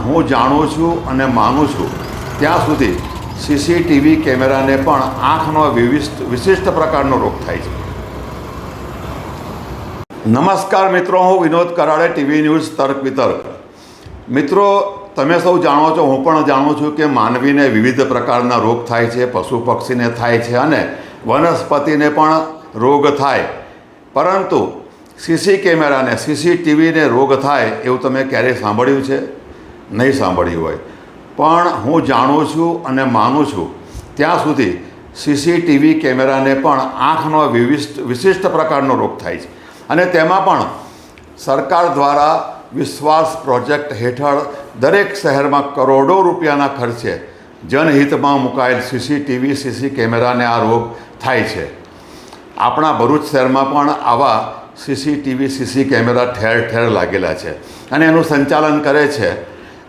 હું જાણું છું અને માનું છું ત્યાં સુધી સીસીટીવી કેમેરાને પણ આંખનો વિશિષ્ટ પ્રકારનો રોગ થાય છે. નમસ્કાર મિત્રો, હું વિનોદ કરાડે, ટીવી ન્યૂઝ તર્ક વિતર્ક. મિત્રો, તમે સૌ જાણો છો, હું પણ જાણું છું કે માનવીને વિવિધ પ્રકારના રોગ થાય છે, પશુ પક્ષીને થાય છે અને વનસ્પતિને પણ રોગ થાય. પરંતુ સીસી કેમેરાને, સીસીટીવીને રોગ થાય એવું તમે ક્યારેય સાંભળ્યું છે? નહીં સાંભળ્યું હોય. પણ હું જાણું છું અને માનું છું ત્યાં સુધી સીસીટીવી કેમેરાને પણ આંખનો વિશિષ્ટ પ્રકારનો રોગ થાય છે. અને તેમાં પણ સરકાર દ્વારા વિશ્વાસ પ્રોજેક્ટ હેઠળ દરેક શહેરમાં કરોડો રૂપિયાના ખર્ચે જનહિતમાં મુકાયેલ સીસી કેમેરાને આ રોગ થાય છે. આપણા ભરૂચ શહેરમાં પણ આવા સીસી કેમેરા ઠેર ઠેર લાગેલા છે અને એનું સંચાલન કરે છે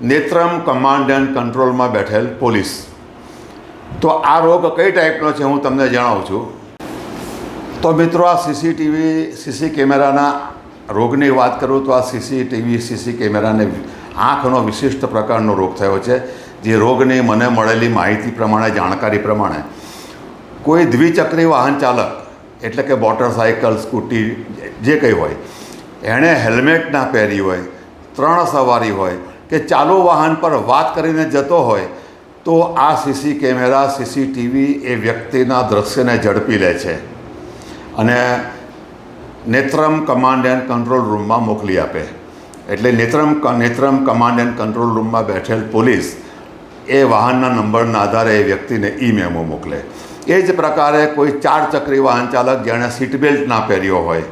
નેત્રમ કમાન્ડ એન્ડ કંટ્રોલમાં બેઠેલ પોલીસ. તો આ રોગ કઈ ટાઈપનો છે હું તમને જણાવું છું. તો મિત્રો, આ સીસી કેમેરાના રોગની વાત કરું તો આ સીસી કેમેરાને આંખનો વિશિષ્ટ પ્રકારનો રોગ થયો છે. જે રોગની મને મળેલી માહિતી પ્રમાણે, જાણકારી પ્રમાણે, કોઈ દ્વિચક્રી વાહન ચાલક એટલે કે મોટરસાઇકલ, સ્કૂટી, જે કંઈ હોય, એણે હેલ્મેટ ના પહેરી હોય, 3 સવારી હોય કે ચાલુ વાહન પર વાત કરીને જતો હોય તો આ સીસીટીવી એ વ્યક્તિના દ્રશ્યને ઝડપી લે છે અને નેત્રમ કમાન્ડ એન્ડ કંટ્રોલ રૂમમાં મોકલી આપે. એટલે નેત્રમ કમાન્ડ એન્ડ કંટ્રોલ રૂમમાં બેઠેલ પોલીસ એ વાહનના નંબરના આધારે એ વ્યક્તિને મેમો મોકલે. એ જ પ્રકારે કોઈ 4 ચક્રી વાહન ચાલક જેણે સીટ બેલ્ટ ના પહેર્યો હોય,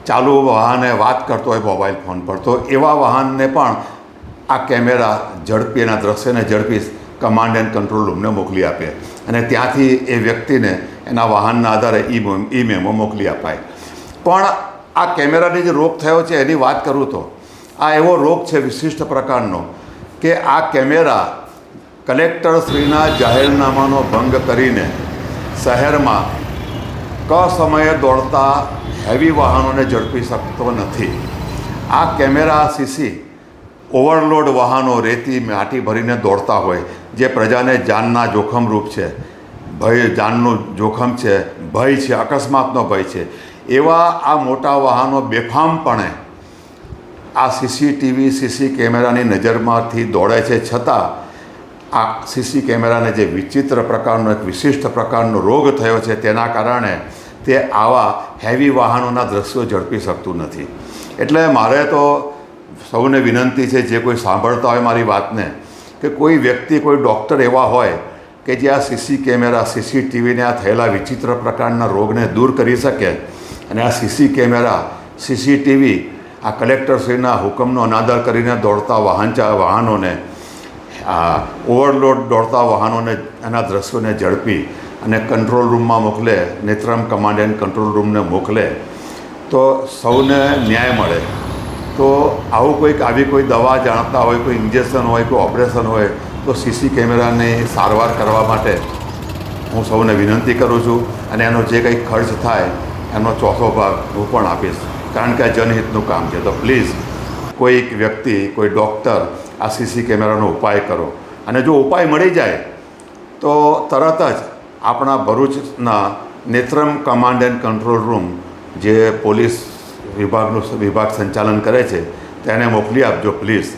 ચાલુ વાહને વાત કરતો હોય મોબાઈલ ફોન પર, તો એવા વાહનને પણ આ કેમેરા ઝડપી, એના દ્રશ્યને ઝડપી કમાન્ડ એન્ડ કંટ્રોલ રૂમને મોકલી આપે અને ત્યાંથી એ વ્યક્તિને એના વાહનના આધારે મેમો મોકલી અપાય. પણ આ કેમેરાને જે રોગ થયો છે એની વાત કરું તો આ એવો રોગ છે વિશિષ્ટ પ્રકારનો કે આ કેમેરા કલેક્ટરશ્રીના જાહેરનામાનો ભંગ કરીને શહેરમાં સમયે દોડતા હેવી વાહનોને ઝડપી શકતો નથી. આ કેમેરા ઓવરલોડ વાહનો રેતી, માટી ભરીને દોડતા હોય જે પ્રજાને જાનના જોખમરૂપ છે, જાનનું જોખમ છે, ભય છે, અકસ્માતનો ભય છે, એવા આ મોટા વાહનો બેફામપણે આ સીસી કેમેરાની નજરમાંથી દોડે છે. છતાં આ સીસી કેમેરાને જે વિચિત્ર પ્રકારનો, એક વિશિષ્ટ પ્રકારનો રોગ થયો છે તેના કારણે તે આવા હેવી વાહનોના દ્રશ્યો ઝડપી શકતું નથી. એટલે મારે તો સૌને વિનંતી છે, જે કોઈ સાંભળતા હોય મારી વાતને, કે કોઈ વ્યક્તિ, કોઈ ડૉક્ટર એવા હોય કે જે આ સીસીટીવીને આ થયેલા વિચિત્ર પ્રકારના રોગને દૂર કરી શકે અને આ સીસીટીવી આ કલેક્ટરશ્રીના હુકમનો અનાદર કરીને દોડતા વાહનોને, આ ઓવરલોડ દોડતા વાહનોને, એના દ્રશ્યોને ઝડપી અને કંટ્રોલ રૂમમાં મોકલે, નેત્રમ કમાન્ડ એન્ડ કંટ્રોલ રૂમને મોકલે તો સૌને ન્યાય મળે. તો આવી કોઈ દવા જાણતા હોય, કોઈ ઇન્જેક્શન હોય, કોઈ ઓપરેશન હોય તો સીસી કેમેરાની સારવાર કરવા માટે હું સૌને વિનંતી કરું છું અને એનો જે કંઈ ખર્ચ થાય એનો 1/4 ભાગ હું પણ આપીશ, કારણ કે આ જનહિતનું કામ છે. તો પ્લીઝ કોઈક વ્યક્તિ, કોઈ ડૉક્ટર આ સીસી કેમેરાનો ઉપાય કરો અને જો ઉપાય મળી જાય તો તરત જ આપણા ભરૂચના Netram command and control room, જે પોલીસ વિભાગ સંચાલન કરે છે, તેને મોકલી આપજો પ્લીઝ.